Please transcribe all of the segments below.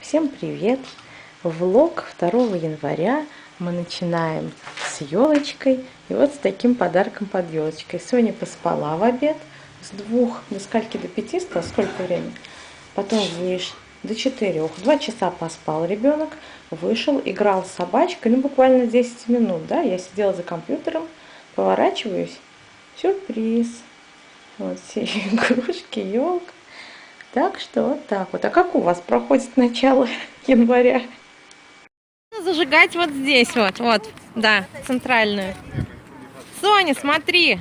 Всем привет! Влог 2 января мы начинаем с елочкой и вот с таким подарком под елочкой. Соня поспала в обед с 2 до скольки, до 5 стало, сколько времени? Потом вышел до 4, 2 часа поспал ребенок, вышел, играл с собачкой, ну буквально 10 минут, да, я сидела за компьютером, поворачиваюсь, сюрприз, вот все игрушки, елка. Так что вот так вот. А как у вас проходит начало января? Зажигать вот здесь вот, да, центральную. Соня, смотри.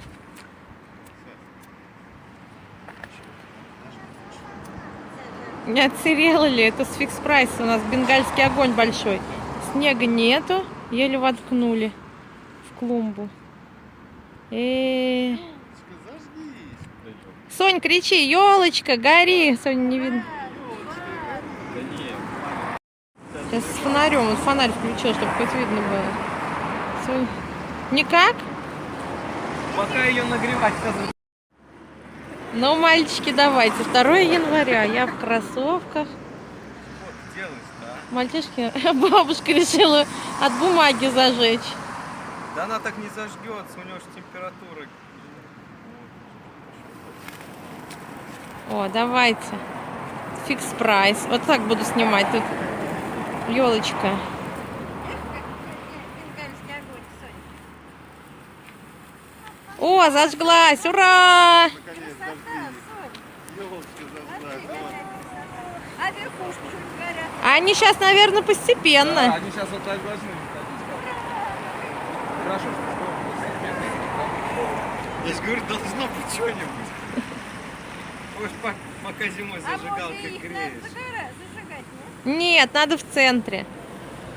Не отсырела ли? Это с фикс прайс у нас бенгальский огонь большой. Снега нету, еле воткнули в клумбу. Сонь, кричи, елочка, гори. Соня не видно. Сейчас с фонарем, вот фонарь включил, чтобы хоть видно было. Сонь. Никак? Пока ее нагревать. Ну, мальчики, давайте. 2 января. Я в кроссовках. Вот делаешь, да? Мальчишки, бабушка решила от бумаги зажечь. Да она так не зажгется, у нее же температура. О, давайте. Фикс прайс. Вот так буду снимать. Тут елочка. О, зажглась! Ура! А верхушки чуть горят. Они сейчас, наверное, постепенно. Да, они сейчас вот так должны. Хорошо, что я же говорю, должно быть что-нибудь. Может, пока зимой зажигалка греешь. Зажигать, Нет, надо в центре.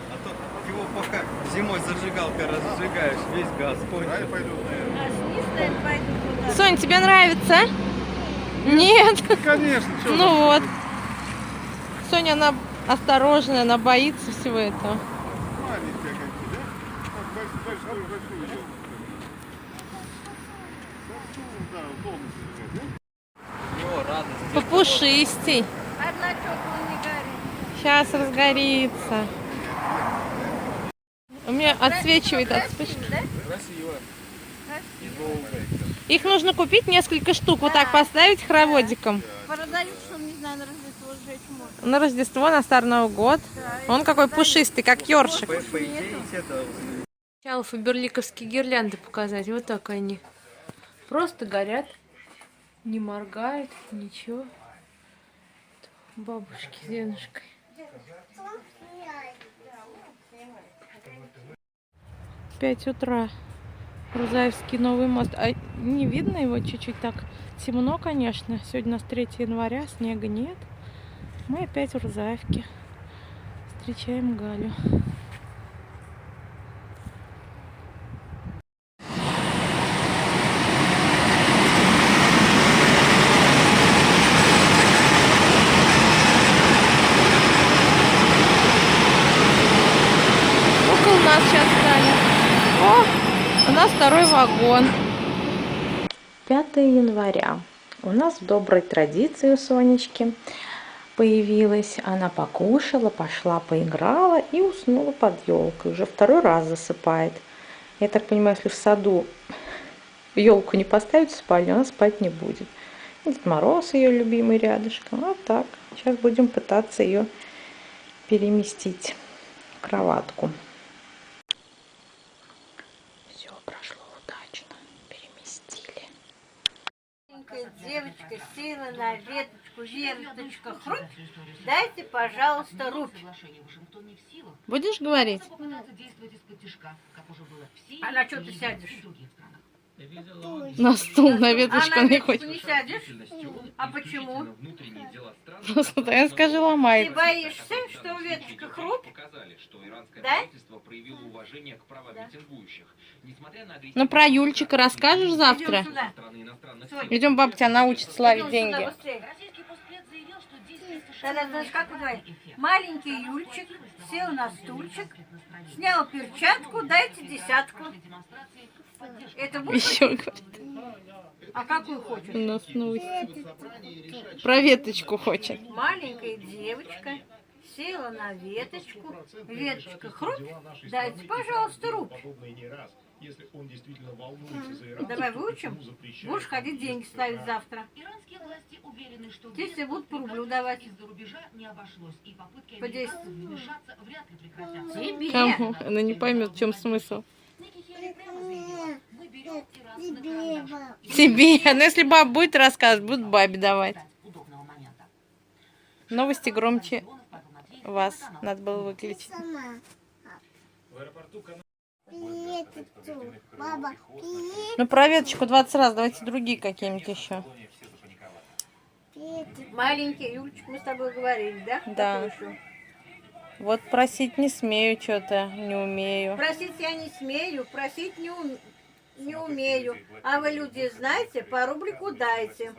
А то его пока зимой зажигалка разжигаешь, весь газ понял. А снизу пойду туда. Сонь, тебе нравится? Нет. Конечно, что Ну вот. Соня, она осторожная, она боится всего этого. Маленькая какие, да? Большую елку. Да, дома сидят, да? О, радость. Попушистей. Одна теплая не горит. Сейчас разгорится. У меня отсвечивает от вспышки. Красиво. И долго. Их нужно купить несколько штук, вот так поставить хороводиком. Продают, что не знаю, на Рождество сжечь можно. На Рождество, на Старый Новый год. Он какой пушистый, как ёршик. По идее, все должны. Сначала фаберликовские гирлянды показать. Вот так они. Просто горят. Не моргают, ничего. Бабушки с дедушкой. 5 утра. Рузаевский новый мост. А не видно его чуть-чуть так. Темно, конечно. Сегодня у нас 3 января, снега нет. Мы опять в Рузаевке. Встречаем Галю. Около нас сейчас стали. О, у нас 2-й вагон. 5 января. У нас в доброй традиции у Сонечки появилась. Она покушала, пошла поиграла и уснула под елкой. Уже 2-й раз засыпает. Я так понимаю, если в саду елку не поставить в спальню, она спать не будет. Дед Мороз ее любимый рядышком. Вот так. Сейчас будем пытаться ее переместить в кроватку. Все прошло удачно. Переместили. Маленькая девочка села на веточку, верточка, хруп. Дайте, пожалуйста, руки. Будешь говорить? А на что ты сядешь? На стул, на веточку А на не веточку хочет. не сядешь? А почему? Просто я скажу, Ты ломает. боишься, что веточка хруп? Да? Ну про Юльчика расскажешь завтра? Идем сюда. Идем, баб тебя научит славить Идем сюда деньги. быстрее. Тогда, знаешь, как вы говорите? Маленький Юльчик сел на стульчик, снял перчатку, дайте 10. Это будет? Еще говорит. А какую хочешь? У нас новости. Про веточку хочет. Маленькая девочка села на веточку, веточка хруп, дайте, пожалуйста, рубь. Если он действительно волнуется за Иран, Давай выучим. Будешь ходить деньги ставить завтра. Иранские власти уверены, что Если будут по рублю давать. из-за рубежа не обошлось, и попытки По 10. американцев вмешаться вряд ли прекратятся. Тебе. Она не поймет, в чем смысл. Некий Хелли прямо заявила: мы берем Иран на карандаш. И Тебе. Но если баба будет рассказывать, будут бабе давать. ждать удобного момента. Новости громче Павел Матвеев, вас. телеканал. Надо было выключить. Баба, Ну, про веточку 20 раз. Давайте другие какие-нибудь еще. Маленький Юльчик, мы с тобой говорили, да? Да. Какой еще? Вот просить не смею что-то, не умею. Просить я не смею, просить не умею. А вы, люди, знаете, по рублику дайте.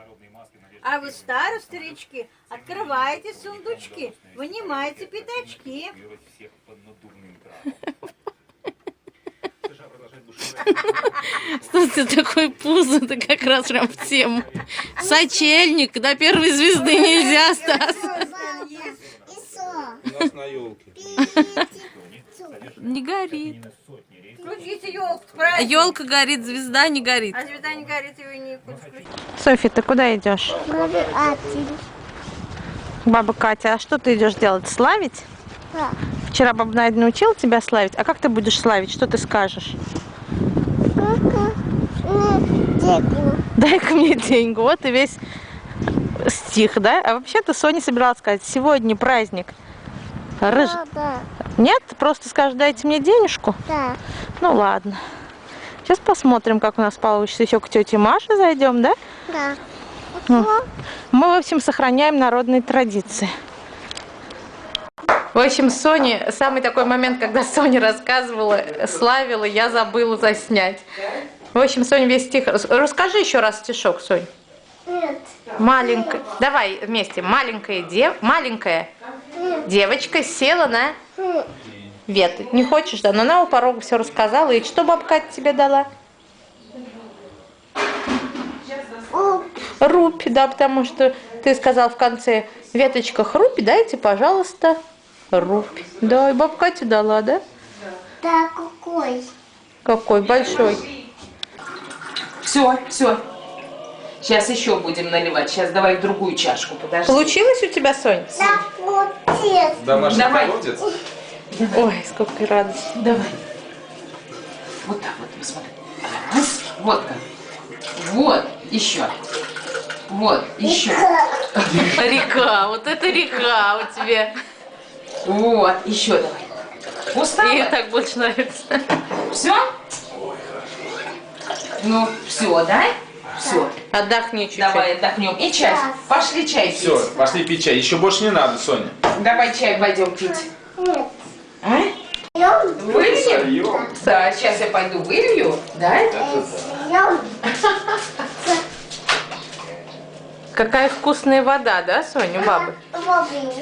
А вы, старые старички, открывайте сундучки, вынимайте пятачки. Что ты такой пузо, это как раз прям в тему. Сочельник, до первой звезды нельзя, Стас. У нас на елке. Не горит. Включите елку, правильно? Елка горит, звезда не горит. А звезда не горит, его не включить. Софья, ты куда идешь? Баба Катя, а что ты идешь делать? Славить? Да. Вчера баба Надя научила тебя славить. А как ты будешь славить? Что ты скажешь? Дай-ка мне деньгу. Вот и весь стих, да? А вообще-то Соня собиралась сказать, сегодня праздник. Да. Нет? Просто скажешь, дайте мне денежку? Да. Ну ладно. Сейчас посмотрим, как у нас получится. Еще к тете Маше зайдем, да? Да. Мы, в общем, сохраняем народные традиции. В общем, Соня, самый такой момент, когда Соня рассказывала, славила, я забыла заснять. В общем, Соня весь стих... Расскажи еще раз стишок, Сонь. Нет. Маленькая... Давай вместе. Маленькая девочка села на ветку. Не хочешь, да? Но она у порога все рассказала. И что бабка Катя тебе дала? Рубь, да, потому что ты сказал в конце, веточка хрупь, дайте, пожалуйста, рубь. Да, и бабка Катя дала, да? Да, какой? Какой большой. Все. Сейчас еще будем наливать. Сейчас давай в другую чашку, подожди. Получилось у тебя, Сонь? Да, вот Домашний Давай. колодец? Ой, сколько радости. Давай. Вот так вот, посмотри. Раз, вот как. Вот, еще. Вот, еще. Река, вот это река у тебя. Вот, еще давай. Устала? Ей так больше нравится. Все? Ну, все, да? Все. Отдохни чуть-чуть. Давай отдохнем. И чай. Пошли чай пить. Все, пошли пить чай. Еще больше не надо, Соня. Давай чай пойдем пить. Нет. А? Выльем? Сольем. Да, сейчас я пойду вылью. Да? Какая вкусная вода, да, Соня, у бабы?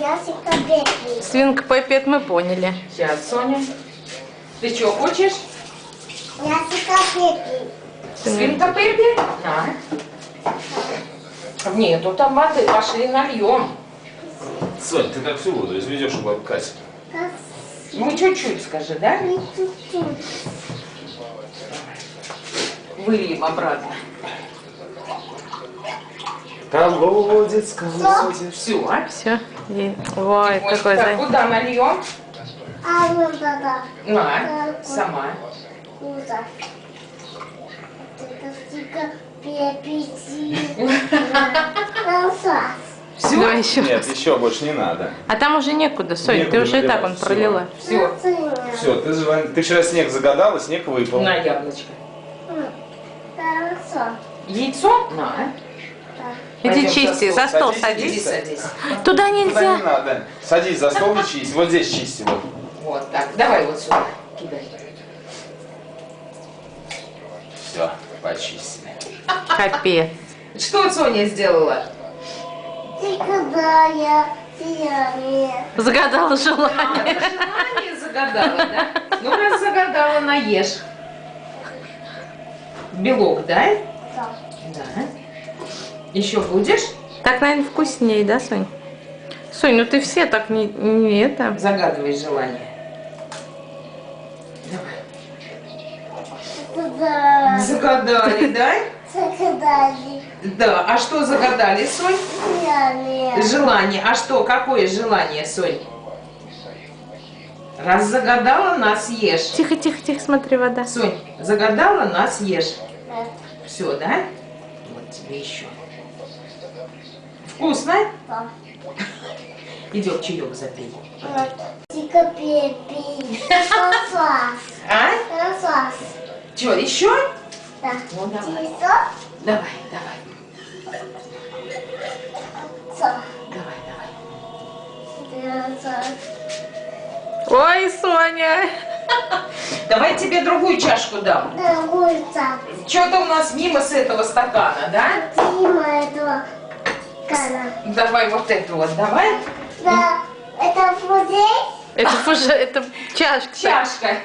Я сикабеки. Свинка Пеппи, это мы поняли. Сейчас, Соня. Ты что, хочешь? Я сикабеки. Свинка Пеппи? На. Нету там воды, пошли нальем. Сонь, ты так всю воду изведешь у бабы Кати. Ну, чуть-чуть скажи, да? Не чуть-чуть. Выльем обратно. Колодец, колодец. Все, а? Все. Ой, какой Так, куда нальем? А ну да. На, сама. Куда? Это сикабеки. Все. Давай еще. Нет, еще больше не надо. А там уже некуда, Соня, Некуда ты уже и так он наливать, пролила. Все, Все, ты вчера снег загадала, снег выпал. на яблочко. Хорошо. Яйцо? На. Иди Пойдем чисти, за стол Садись, садись. Садись. Туда Туда нельзя. не надо. Садись за стол и чисти. Вот здесь чисти. Вот. Вот так. Давай вот сюда. Кидай. Все, почистили. Капец. Что Соня сделала? Когда я сияние. Загадала желание. Желание загадала, да? Ну, раз загадала, наешь. Белок, да? Да. Да. Еще будешь? Так, наверное, вкуснее, да, Сонь? Сонь, ну ты все так не это. Загадывай желание. Давай. Загадали, да? Загадали. Да. А что загадали, Сонь? Сияние. Желание. А что? Какое желание, Сонь? Раз загадала, нас ешь. Тихо, тихо, тихо, смотри, вода. Сонь, загадала, нас ешь. Да. Все, да? Вот тебе еще. Вкусно? Да. Идем чаек запей. Вот. Тихо пей. Сосас. А? Сосас. Че, еще? Да. Ну, давай. Тихо. Давай, давай. Сосас. Давай, давай. Сосас. Ой, Соня. Давай тебе другую чашку дам. Другой цап. Что-то у нас мимо с этого стакана, да? Дима этого кана. Давай вот эту вот, давай. Да. Это фузей? Это уже, это чашка. Чашка.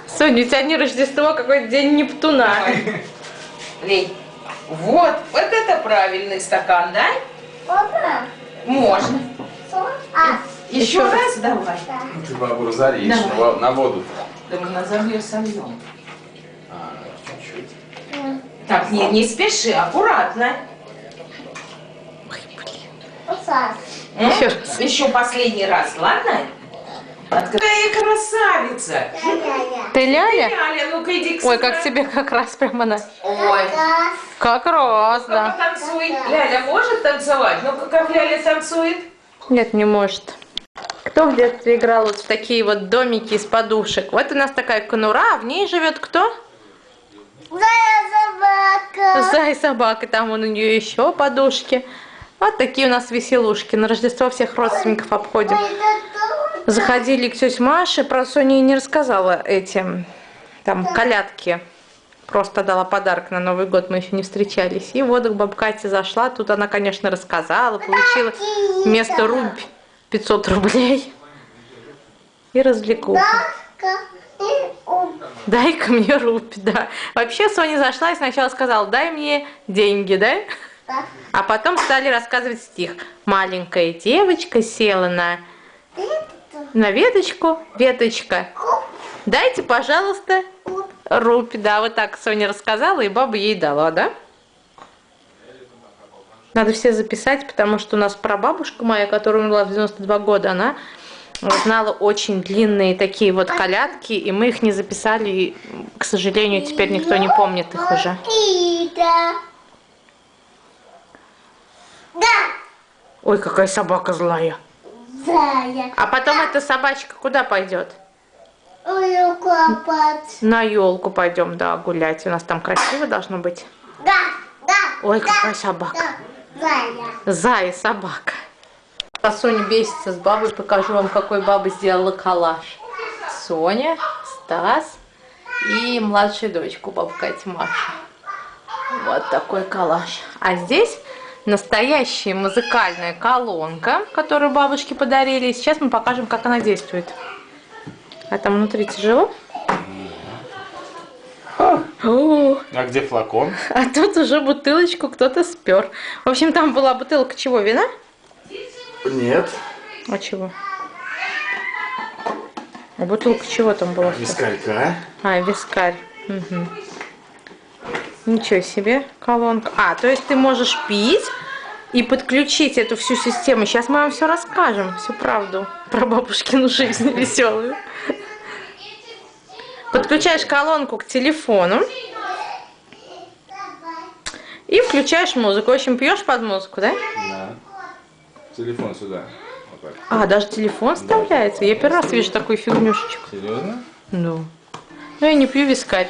Соня, у тебя не Рождество, какой-то день Нептуна. Давай. Лей. Вот это правильный стакан, да? Можно? Можно. Еще Еще раз давай. Да. Ты бабу разоришь Давай. на воду. Да мы назовем ее сольем. Чуть-чуть. Так, не спеши, аккуратно. Сосас. Еще раз. Еще последний раз, ладно? Какая красавица! Я. Ты Ляля? Ляля, ну-ка иди к Ой, сюда. как тебе как раз прямо на... Ой, Сосас. Как раз, ну-ка да. потанцуй. Ляля может танцевать? Ну-ка, как Ляля танцует? Нет, не может. Кто в детстве играл вот в такие вот домики из подушек? Вот у нас такая конура, а в ней живет кто? Зая-собака. Зай, собака, там вон у нее еще подушки. Вот такие у нас веселушки. На Рождество всех родственников обходим. Заходили к тете Маше, про Соню не рассказала эти там колядки. Просто дала подарок на Новый год, мы еще не встречались. И вот к бабе Кате зашла, тут она, конечно, рассказала, получила вместо рубь 500 рублей. И развлекуха. Дай-ка мне рубь, да. Вообще Соня зашла и сначала сказала, дай мне деньги, да? Да. А потом стали рассказывать стих. Маленькая девочка села на веточку, веточка. Дайте, пожалуйста, рубь. Да, вот так Соня рассказала, и баба ей дала, да? Надо все записать, потому что у нас прабабушка моя, которая умерла в 92 года, она знала очень длинные такие вот колядки, и мы их не записали, и, к сожалению, теперь никто не помнит их уже. Да. Ой, какая собака злая. Зая. А потом эта собачка куда пойдет? Ой, копать. На елку пойдем, да, гулять. У нас там красиво должно быть. Да. Да. Ой, да, какая собака. да. Зая. Зая, собака. А Соня бесится с бабой, покажу вам, какой баба сделала коллаж. Соня, Стас и младшая дочка у бабы Кати Маша. Вот такой коллаж. А здесь настоящая музыкальная колонка, которую бабушке подарили. Сейчас мы покажем, как она действует. А там внутри тяжело? О, А где флакон? а тут уже бутылочку кто-то спер. В общем, там была бутылка чего, вина? Нет. А чего? А бутылка чего там была? Вискарька. А, вискарь. Угу. Ничего себе, колонка. А, то есть ты можешь пить и подключить эту всю систему. Сейчас мы вам все расскажем, всю правду про бабушкину жизнь веселую. Подключаешь колонку к телефону и включаешь музыку. В общем, пьешь под музыку, да? Да. Телефон сюда. Вот так. А, даже телефон вставляется. Я первый раз вижу такую фигнюшечку. Серьезно? Ну. Ну, я не пью вискарь.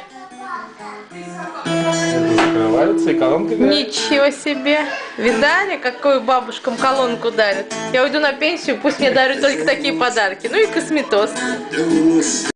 Закрываются и колонка играет. Ничего себе! Видали, какую бабушкам колонку дарят? Я уйду на пенсию, пусть мне дарят только такие подарки. Ну и косметоз.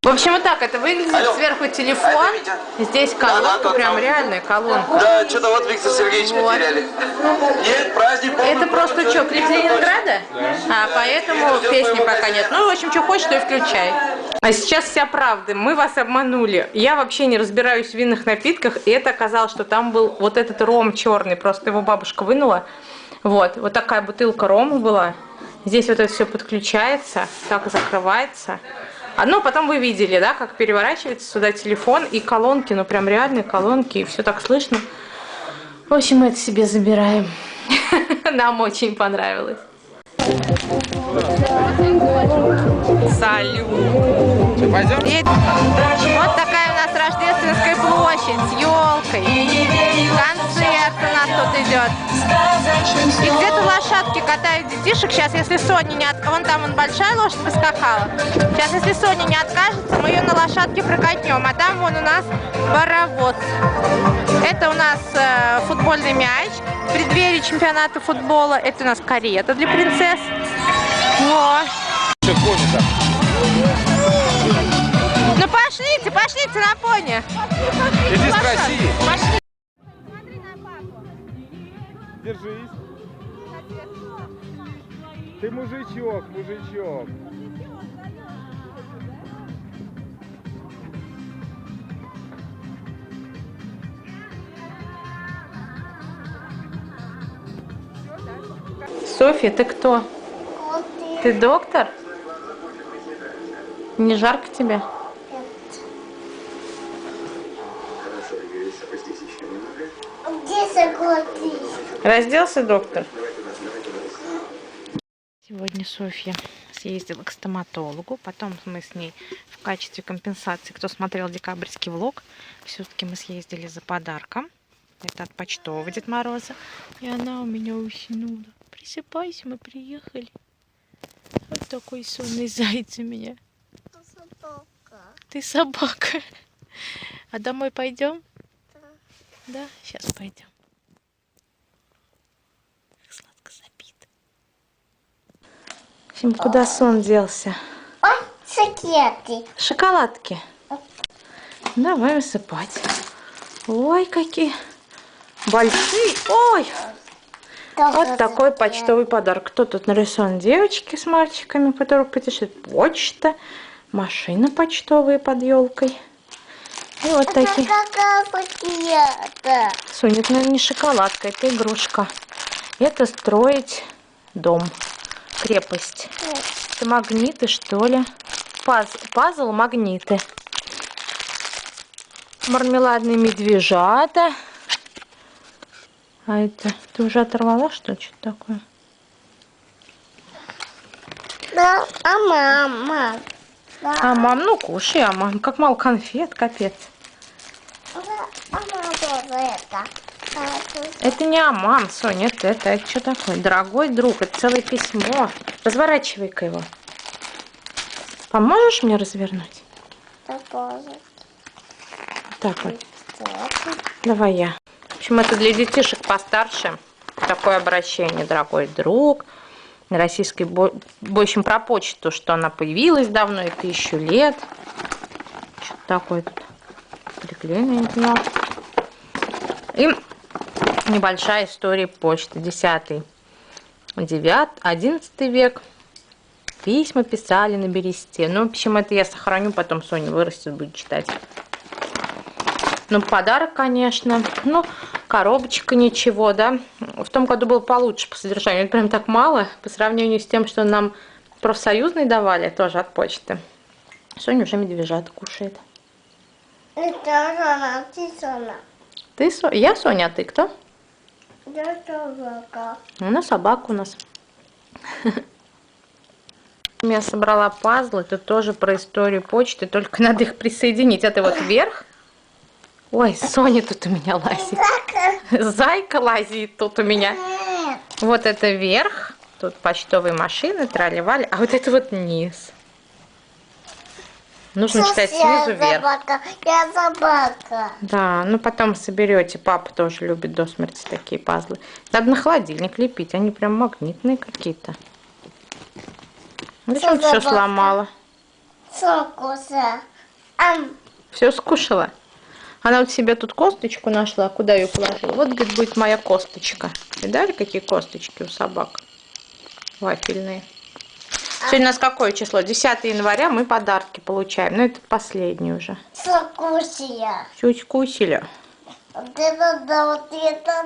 В общем, вот так это выглядит. Сверху телефон. Здесь колонка, прям реальная колонка. Да, что-то вот Виктор Сергеевич Вот. потеряли. Нет, праздник полный. Это просто что, клип Ленинграда? А, поэтому песни пока нет. Ну, в общем, что хочешь, то и включай. А сейчас вся правда. Мы вас обманули. Я вообще не разбираюсь в винных напитках, и это оказалось, что там был вот этот ром черный. Просто его бабушка вынула. Вот такая бутылка рома была. Здесь вот это все подключается, так закрывается. Ну, потом вы видели, да, как переворачивается сюда телефон и колонки, ну, прям реальные колонки, и все так слышно. В общем, мы это себе забираем. Нам очень понравилось. Салют! Вот такая у нас рождественская площадь с елкой. Концерт у нас тут идет. И где-то лошадки катают детишек. Сейчас, если Соня не откажется, вон там большая лошадь поскакала. Сейчас, если Соня не откажется, мы ее на лошадке прокатнем. А там вон у нас паровоз. Это у нас футбольный мяч. В преддверии чемпионата футбола. Это у нас карета для принцесс. Во. Ну пошлите на пони. Иди спроси. Пошли. Держись. Ты мужичок. Софья, ты кто? Ты доктор? Не жарко тебе? Где согласись? Разделся доктор? Сегодня Софья съездила к стоматологу, потом мы с ней в качестве компенсации, кто смотрел декабрьский влог, все-таки мы съездили за подарком. Это от почтового Деда Мороза. И она у меня уснула. Просыпайся, мы приехали. Вот такой сонный заяц у меня. Ты собака. А домой пойдем? Да, сейчас пойдем. Как сладко запит. В общем, куда сон делся? Ой, шоколадки. Шоколадки. Давай высыпать. Ой, какие большие. Ой! Вот такой почтовый подарок. Кто тут нарисован? Девочки с мальчиками, которые путешествуют. Почта. Машина почтовая под елкой. И вот такие. Соня, это, наверное, не шоколадка, это игрушка. Это строить дом, крепость. Это магниты, что ли? Пазл магниты. Мармеладные медвежата. А это... Ты уже оторвала, что ли? Что-то такое? Да, а мама? Да. А мам, ну кушай, а мам, как мало конфет, капец. А мама тоже это. Это не амам, Соня, это что такое? Дорогой друг, это целое письмо. Разворачивай-ка его. Поможешь мне развернуть? Так вот. Давай я. В общем, это для детишек постарше. Такое обращение, дорогой друг. На российской, в общем, про почту, что она появилась давно, и 1000 лет. Что-то такое тут приклеено, не поняла. И небольшая история почты. 10, 9, 11 век. Письма писали на бересте. Ну, в общем, это я сохраню, потом Соня вырастет, будет читать. Ну, подарок, конечно. Ну, коробочка ничего, да. В том году было получше по содержанию. Это прям так мало по сравнению с тем, что нам профсоюзный давали, тоже от почты. Соня уже медвежат кушает. Это Соня, ты Соня. Ты Я Соня, а ты кто? Я собака. Ну, собака у нас. Я собрала пазлы. Это тоже про историю почты, только надо их присоединить. Это вот вверх. Ой, Соня тут у меня лазит. Зайка лазит тут у меня. Вот это верх. Тут почтовые машины, трали-вали. А вот это вот низ. Нужно читать снизу вверх. Я собака. Да, ну потом соберете. Папа тоже любит до смерти такие пазлы. Надо на холодильник лепить. Они прям магнитные какие-то. Зачем ты все сломала? Все скушала? Она вот себе тут косточку нашла. Куда ее положила? Вот, говорит, будет моя косточка. Видали, какие косточки у собак? Вафельные. Сегодня у нас какое число? 10 января мы подарки получаем. Ну, это последний уже. Чуть вкусили. Вот это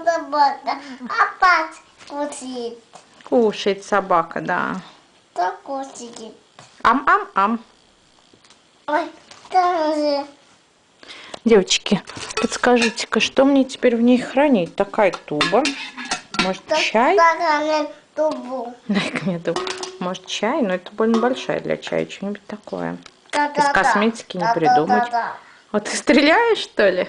собака. кусит. Кушает собака, да. Кто кусит? Ам-ам-ам. Ой, там же. Девочки, подскажите-ка, что мне теперь в ней хранить? Такая туба. Может, чай? Тубу. Дай-ка мне тубу. Может, чай? Но это больно большая для чая. Что-нибудь такое. Из Из косметики не придумать. Вот ты стреляешь, что ли?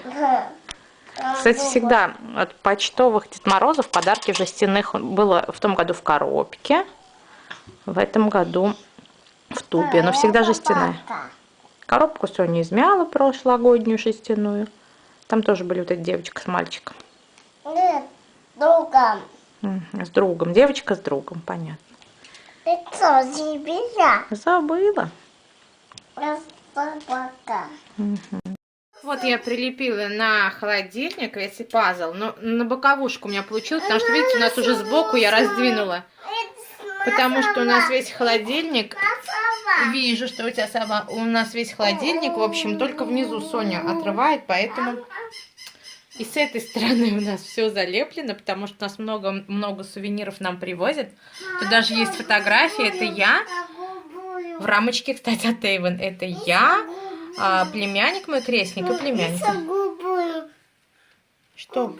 Кстати, всегда от почтовых Дед Морозов подарки жестяных было в том году в коробке, в этом году в тубе, но всегда жестяная. Коробку Соня измяла прошлогоднюю жестяную. Там тоже были вот эта девочка с мальчиком. Нет, другом. С другом. Девочка с другом, понятно. Ты что, себя? Забыла. Собака. Вот я прилепила на холодильник весь пазл, но на боковушку у меня получилось, потому что, видите, у нас уже сбоку я раздвинула. Потому что у нас весь холодильник, вижу, что у тебя сама, у нас весь холодильник, в общем, только внизу Соня отрывает, поэтому и с этой стороны у нас все залеплено, потому что у нас много сувениров нам привозят. Тут даже есть фотографии, это я, в рамочке, кстати, от Эйвен, это я, племянник мой крестник и племянница. Что?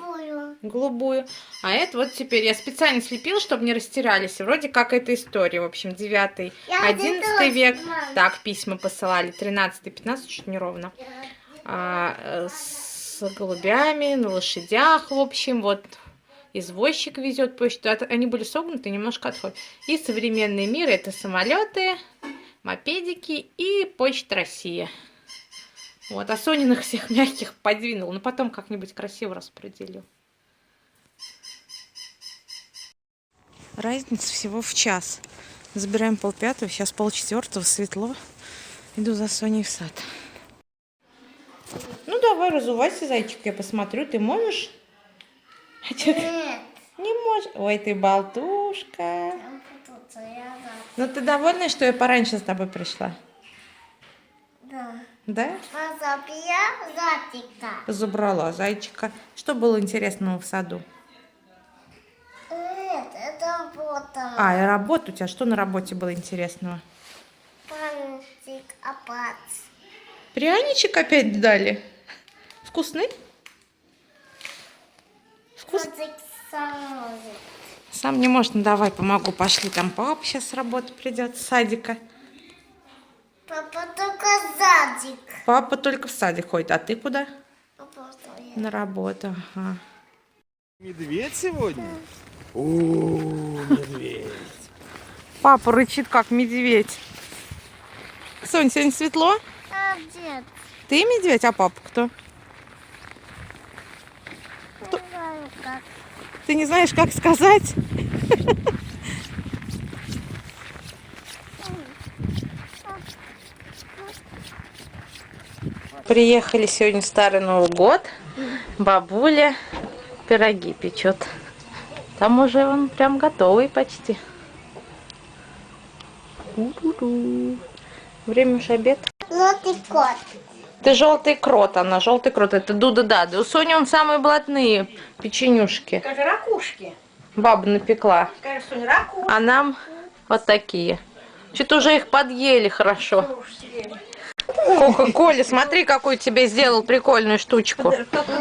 Голубую. А это вот теперь я специально слепила, чтобы не растерялись. И вроде как это история. В общем, 9-11 век. Так, письма посылали. 13-15, чуть не ровно. С голубями, на лошадях, в общем. Вот извозчик везет почту. Они были согнуты, немножко отходят. И современный мир — это самолеты, мопедики и Почта России. Вот, а Сониных всех мягких подвинул. Но потом как-нибудь красиво распределил. Разница всего в час. Забираем 3:30, сейчас 3:30, светло. Иду за Соней в сад. Ну давай, разувайся, зайчик, я посмотрю. Ты можешь? Нет. Не можешь. Ой, ты болтушка. Ну ты довольна, что я пораньше с тобой пришла? Да. Да? Зайчика. Забрала зайчика. Что было интересного в саду? Нет, это работа. А, и работа у тебя. Что на работе было интересного? Памятник опять. Пряничек опять дали? Вкусный? Котик сам может. Сам не может. Ну давай, помогу. Пошли. Там папа сейчас с работы придет, с садика. Папа только садик. Папа только в садик ходит. А ты куда? Работает. На работу. Ага. Медведь сегодня? О, медведь. Папа рычит, как медведь. Сонь, сегодня светло? Нет. Ты медведь, а папа кто? Не знаю как. Ты не знаешь, как сказать? Приехали сегодня в Старый Новый год. Бабуля пироги печет. Там уже он прям готовый почти. Время уж обед. Желтый кот. Ты желтый крот, она желтый крот. Это Дуда-Дада. У Сони он самые блатные печенюшки. Скажи, ракушки. Баба напекла. Скажи, Соня, ракушки. А нам вот такие. Что-то уже их подъели хорошо. Коля, смотри, какую тебе сделал прикольную штучку.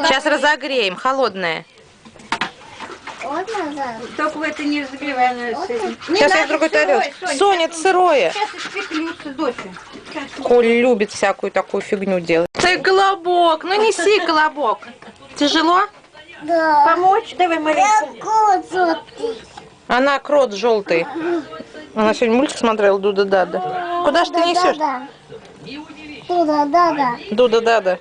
Сейчас разогреем, холодная. Вот назад. Только в это не разогревай. Сейчас я в другой тарелке. Соня, это сырое. Сейчас испеклются, доча. Коля любит всякую такую фигню делать. Ты колобок, ну неси колобок. Тяжело? Да. Помочь? Давай, Я маленькую. кот желтый. Она крот желтый. Она сегодня мультик смотрела Дуда-Дада. Куда же ты несешь? Туда-да-да. Дуда-Дада.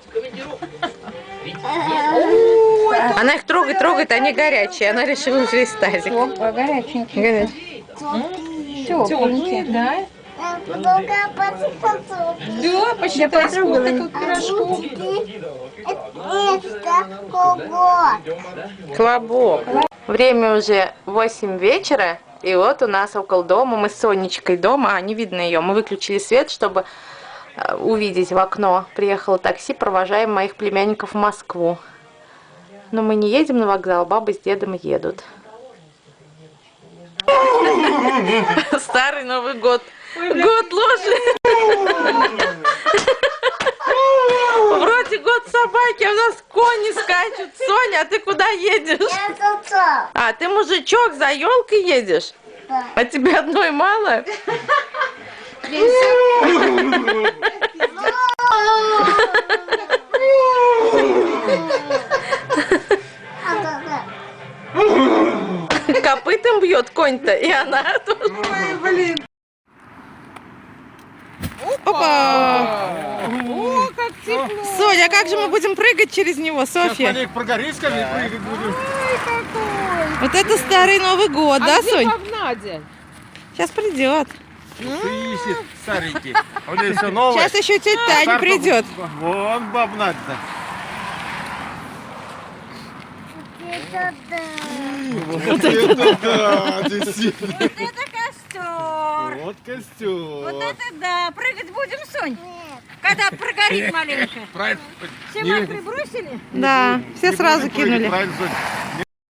Она их трогает, они горячие. Она решила взять тазик. Горяченький. Горячий. Тепленький, да? Только посмотрю. Да, посчитай, сколько тут пирожков. Это кого? Колобок. Время уже 8 вечера. И вот у нас около дома, мы с Сонечкой дома, не видно ее. Мы выключили свет, чтобы увидеть в окно. Приехало такси, провожаем моих племянников в Москву. Но мы не едем на вокзал, баба с дедом едут. Старый Новый год. Год ложи. Вроде год собаки, а у нас кони скачут. Соня, а ты куда едешь? Я тут. А, ты мужичок, за елкой едешь? Да. А тебе одной мало? Копытом бьет конь-то, и она тоже. Ой, блин. Опа! О, как тепло. Соня, а как же мы будем прыгать через него, Софья? По Горельскому прыгать будем. Ой, какой. Вот это старый Новый год, да, где Сонь? баб Надя? Сейчас придет. Ищет старенький. У него все новое. Сейчас еще тетя Таня придет. Вон баб Надя. Вот это да, действительно. Вот это костер. Вот костюм. Вот это да. Прыгать будем, Сонь? Когда прогорит маленько. Правильно. Все мокрые бросили? Да, все сразу кинули. Правильно, Сонь.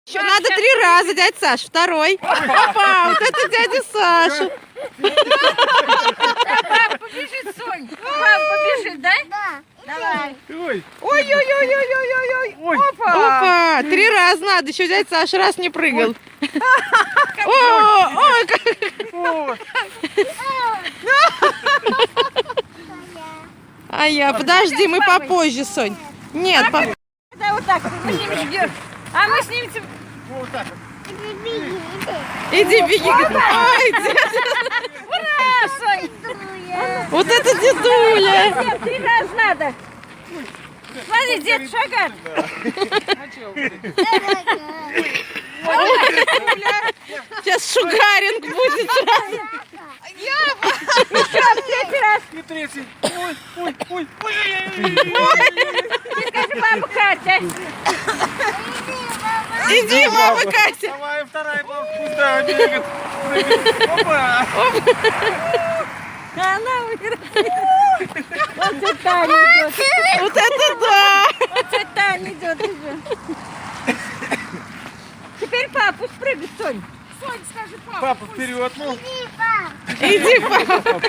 Еще надо 3 раза, дядя Саш, второй. Опа, вот это дядя Саша. Папа побежит, Сонь. Папа побежит, да? Да. Давай. Ой, Ой-ой-ой-ой-ой-ой. Опа. Опа, 3 раза надо, еще дядя Саша раз не прыгал. Ой, как... А я, подожди, мы попозже, Сонь. Нет, Да, вот так. Мы с ними ждем. А мы снимем. вот так. иди беги. Ой, дядя. Ура, Сонь. Вот это дедуля. Нет, 3 раза надо. Смотри, дед шагает. Сейчас шугаринг будет. Еще в 3-й раз. И третий. Ой. Ты скажи, баба Катя. Иди, баба Катя. Давай, вторая бабка. Пусть да, бегает. Прыгает. Опа. Она умирает. Вот тетя Таня идет. Вот это да. Вот тетя Таня идет уже. Теперь папа пусть прыгает, Сонь. Сонь, скажи, папа. Папа, вперед, ну. Иди, папа.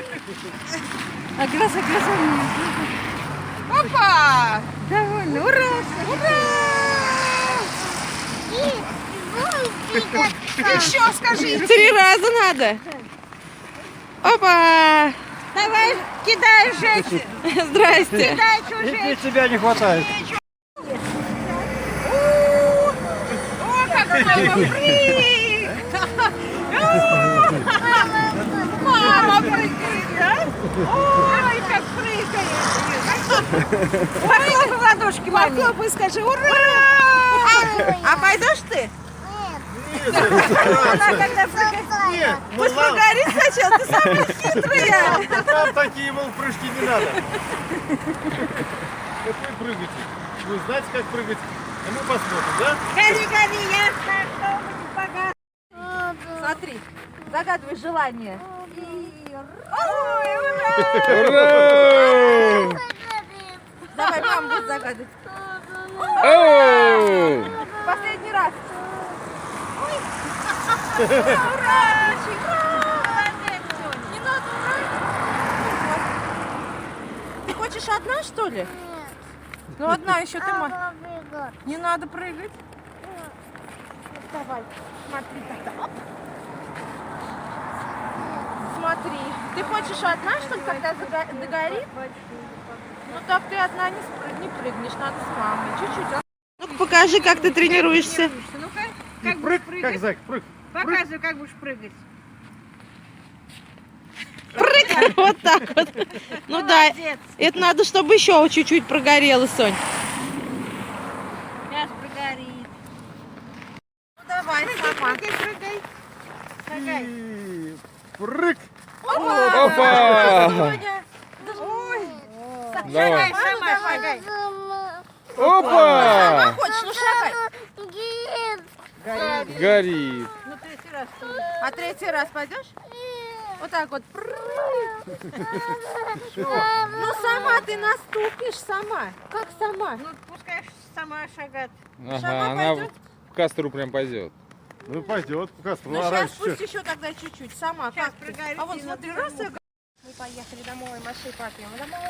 А глаза. Опа. Довольно. Ура. Еще скажи. 3 раза надо. Опа. Давай, кидай, женщин. Здрасте. Кидай, чужие. Тебя не хватает. О, как папа прыг. Мама прыгает, да? Ой, как прыгает. Похлопай в ладошки, маме. Похлопай, скажи ура. А пойдешь ты? Она когда прыгает. Нет, Пусть прогорит сначала, ты самая хитрая. нам такие, мол, прыжки не надо. Как вы прыгаете? Вы знаете, как прыгать? А мы посмотрим, да? Гори, ясно, богат. Смотри, загадывай желание. Ой, ура! Ура! Давай, мама будет загадывать. Последний раз. Не надо Ты хочешь одна, что ли? Ну, одна еще ты можешь. Не надо прыгать. Давай, смотри тогда. Оп. Смотри. Ты хочешь одна, чтобы когда догорит? Ну так ты одна не прыгнешь, надо с мамой. Чуть-чуть. Ну покажи, как ты тренируешься. Ну-ка, как будешь Прыг, как прыгать? зайка, прыг. Показывай, как будешь прыгать. Прыг. Вот так вот. Ну да, Молодец. это надо, чтобы еще чуть-чуть прогорело, Сонь. Сейчас прогорит. Ну давай, сама. Прыгай. И прыг. Опа! Соня. Ой. Шагай, сама шагай. Сама хочешь, ну шагай. Горит. Ну, 3-й раз. А 3-й раз пойдешь? Вот так вот. Ну сама ты наступишь, сама. Как сама? Ну, пускай сама шагает. Ага, Сама она пойдет? в кастру прям пойдет. Ну пойдет, как Ну сейчас пусть еще тогда чуть-чуть сама. Как ты? А вот смотри, раз и... Мы поехали домой, маши папе, мы домой.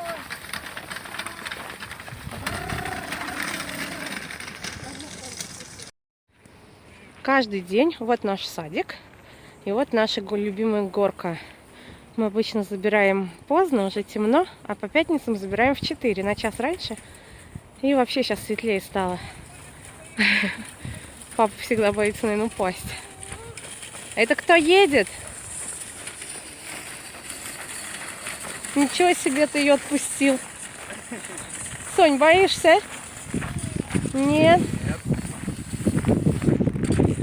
Каждый день вот наш садик и вот наша любимая горка. Мы обычно забираем поздно, уже темно, а по пятницам забираем в 4, на час раньше. И вообще сейчас светлее стало. Папа всегда боится, наверное, упасть. Это кто едет? Ничего себе, ты ее отпустил. Сонь, боишься? Нет?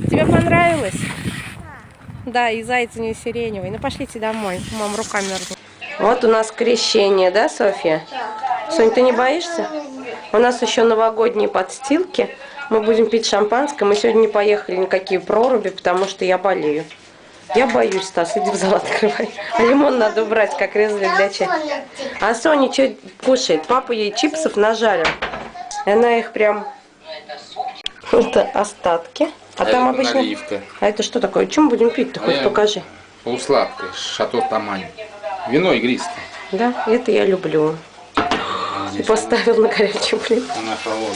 Тебе понравилось? Да, и заяц у нее сиреневый. Ну пошлите домой, мам руками мерзнет. Вот у нас крещение, да, Софья? Сонь, ты не боишься? У нас еще новогодние подстилки. Мы будем пить шампанское. Мы сегодня не поехали никакие проруби, потому что я болею. Я боюсь, Стас, иди в зал открывай. А лимон надо убрать, как резали для чая. А Соня что кушает? Папа ей чипсов нажарил. И она их прям... Это остатки. А там это обычно... наливка. А это что такое? Чем будем пить-то? Хоть покажи. Полусладкое, шато Тамань. Вино игристое. Да, это я люблю. И поставил на горячий плит. На холодную.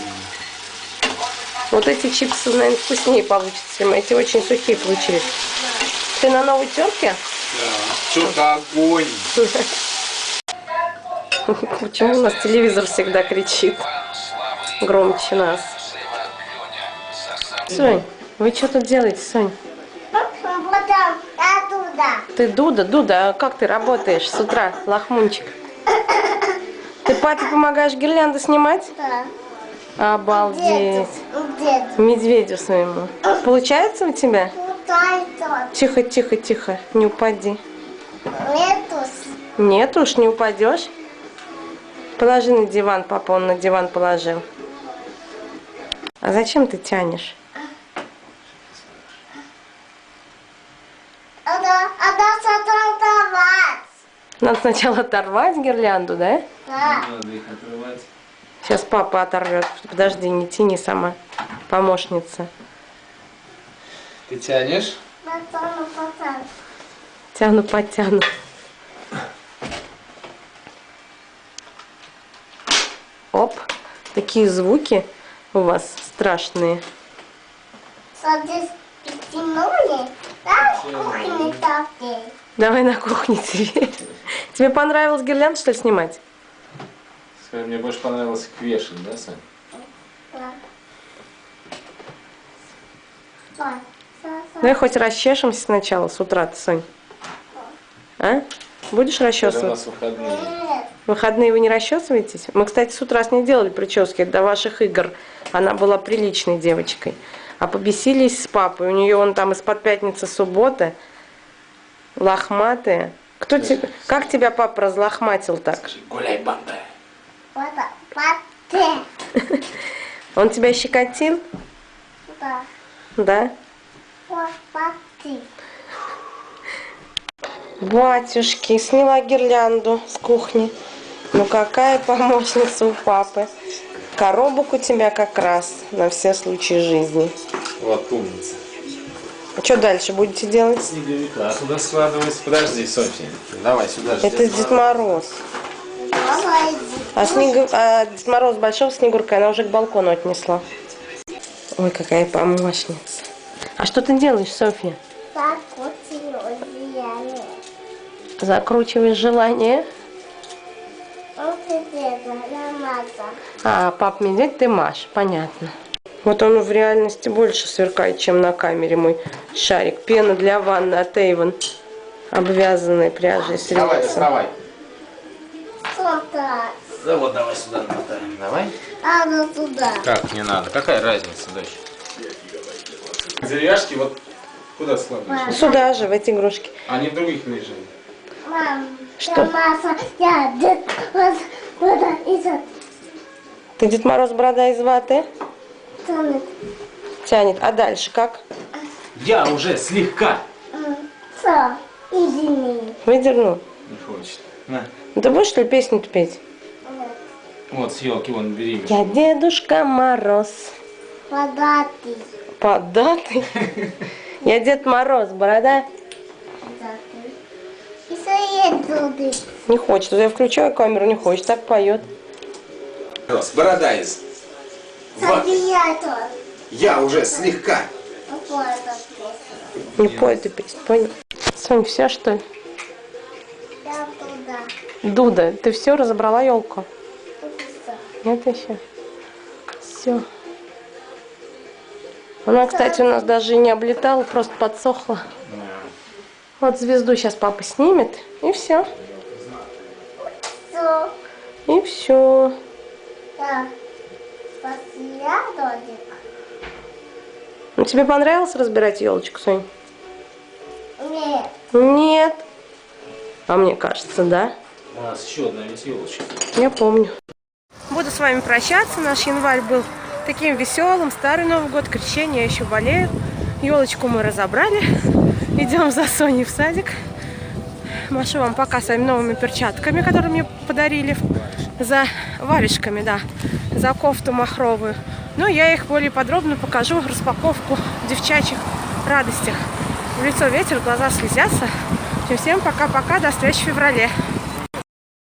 Вот эти чипсы, наверное, вкуснее получится. Эти очень сухие получились. Ты на новой терке? Да. Что-то огонь. Почему у нас телевизор всегда кричит громче нас? Сонь, вы что тут делаете, Сонь? Ты Дуда? Дуда, а как ты работаешь с утра, лохмунчик? Ты папе помогаешь гирлянды снимать? Да. Обалдеть. Медведю своему. Получается у тебя? Тихо, тихо, тихо, не упади. Нет уж, не упадешь. Положи на диван, папа, он на диван положил. А зачем ты тянешь? Надо сначала оторвать гирлянду, да? Да. Надо их отрывать. Сейчас папа оторвет. Подожди, не тяни сама, помощница. Ты тянешь? Тяну, потяну. Оп, такие звуки у вас страшные. Давай на кухне теперь. Тебе понравилось гирлянду, что ли, снимать? Скажи, мне больше понравилось их вешать, да, Сань? Давай хоть расчешемся сначала с утра, Сонь. А? Будешь Это у расчесывать? нас выходные. В выходные вы не расчесываетесь? Мы, кстати, с утра с ней делали прически до ваших игр. Она была приличной девочкой. А побесились с папой. У нее он там из-под пятницы суббота. Лохматые. Кто тебе... Как тебя папа разлохматил так? Гуляй, банда. Он тебя щекотил? Да. Да? Батюшки, сняла гирлянду с кухни. Ну какая помощница у папы. Коробок у тебя как раз на все случаи жизни. Вот умница. А что дальше будете делать? Снеговика сюда складывается. Подожди, Софья. Давай сюда. Это Дед Мороз. А Дед Мороз большого Снегурка она уже к балкону отнесла. Ой, какая помощница. А что ты делаешь, Софья? Закручиваешь желание? А, пап медведь, ты Маш, понятно. Вот он в реальности больше сверкает, чем на камере мой шарик. Пена для ванны от Avon, обвязанная пряжей с Давай, рельсом. доставай. Да вот, давай сюда намотаем. Давай. Туда. Как не надо? Какая разница, дочь? Деревяшки вот куда складываешь? Сюда же, в эти игрушки. Они в других лежали. Мам, Что? я Дед Мороз из Ты Дед Мороз борода из ваты? тонет. Тянет. А дальше как? Я уже слегка. Извини. Выдернул? Не хочет. На. Ну, ты будешь, что ли, песню петь? Вот с елки вон бери. Я Дедушка Мороз. Податый. Податый. Я Дед Мороз, борода. И свои зубы. Не хочет. Я включаю камеру, не хочет. Так поет. Борода из. Забия тоже. Я уже слегка. Вот это песня. Не поет и песню, понял? Сонь, все что ли? Я туда. Дуда, ты все разобрала елку? Туда. Нет еще. Все. Она, кстати, у нас даже и не облетала, просто подсохла. Вот звезду сейчас папа снимет, и все. Все. И все. Так. Спасибо, додик. Ну, тебе понравилось разбирать елочку, Сонь? Нет. Нет. А мне кажется, да. У нас еще одна ведь елочка. Я помню. Буду с вами прощаться. Наш январь был таким веселым. Старый Новый год, крещение, я еще болею. Елочку мы разобрали. Идем за Соней в садик. Машу вам пока своими новыми перчатками, которые мне подарили. За варежками, да. За кофту махровую. Но я их более подробно покажу. Распаковку в девчачьих радостях. В лицо ветер, глаза слезятся. Всем пока-пока. До встречи в феврале.